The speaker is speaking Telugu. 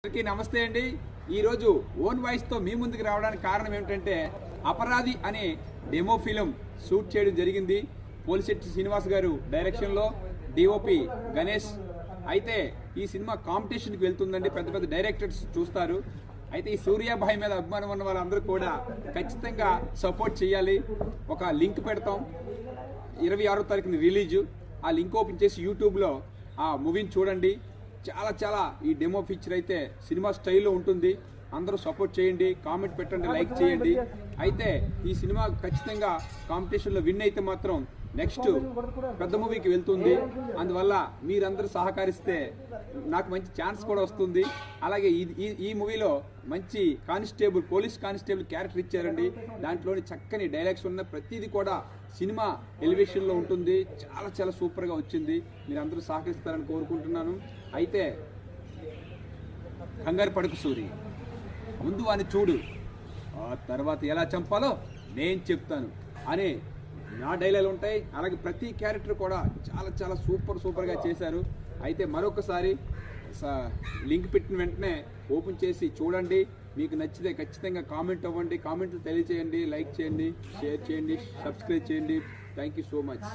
అందరికీ నమస్తే అండి. ఈరోజు ఓన్ వాయిస్తో మీ ముందుకు రావడానికి కారణం ఏమిటంటే అపరాధి అనే డెమో ఫిలిం షూట్ చేయడం జరిగింది. పోలిశెట్టి శ్రీనివాస్ గారు డైరెక్షన్లో, డిఓపి గణేష్. అయితే ఈ సినిమా కాంపిటీషన్కి వెళ్తుందండి. పెద్ద పెద్ద డైరెక్టర్స్ చూస్తారు. అయితే ఈ సూర్యాభాయ్ మీద అభిమానం ఉన్న వాళ్ళందరూ కూడా ఖచ్చితంగా సపోర్ట్ చేయాలి. ఒక లింక్ పెడతాం, 26వ తారీఖున రిలీజు. ఆ లింక్ ఓపెన్ చేసి యూట్యూబ్లో ఆ మూవీని చూడండి. చాలా ఈ డెమో ఫీచర్ అయితే సినిమా స్టైల్లో ఉంటుంది. అందరూ సపోర్ట్ చేయండి, కామెంట్ పెట్టండి, లైక్ చేయండి. అయితే ఈ సినిమా ఖచ్చితంగా కాంపిటీషన్లో విన్ అయితే మాత్రం నెక్స్ట్ పెద్ద మూవీకి వెళ్తుంది. అందువల్ల మీరందరూ సహకరిస్తే నాకు మంచి ఛాన్స్ కూడా వస్తుంది. అలాగే ఈ మూవీలో మంచి పోలీస్ కానిస్టేబుల్ క్యారెక్టర్ ఇచ్చారండి. దాంట్లోని చక్కని డైలాగ్స్ ఉన్న ప్రతిదీ కూడా సినిమా ఎలివేషన్లో ఉంటుంది. చాలా సూపర్గా వచ్చింది. మీరందరూ సహకరిస్తారని కోరుకుంటున్నాను. అయితే కంగారు పడుకు సూరి, ముందు వాడిని చూడు, ఆ తర్వాత ఎలా చంపాలో నేను చెప్తాను అనే నా డైలాగులు ఉంటాయి. అలాగే ప్రతి క్యారెక్టర్ కూడా చాలా సూపర్గా చేశారు. అయితే మరొకసారి లింక్ పెట్టిన వెంటనే ఓపెన్ చేసి చూడండి. మీకు నచ్చితే ఖచ్చితంగా కామెంట్ అవ్వండి, కామెంట్లు తెలియచేయండి, లైక్ చేయండి, షేర్ చేయండి, సబ్స్క్రైబ్ చేయండి. Thank you so much.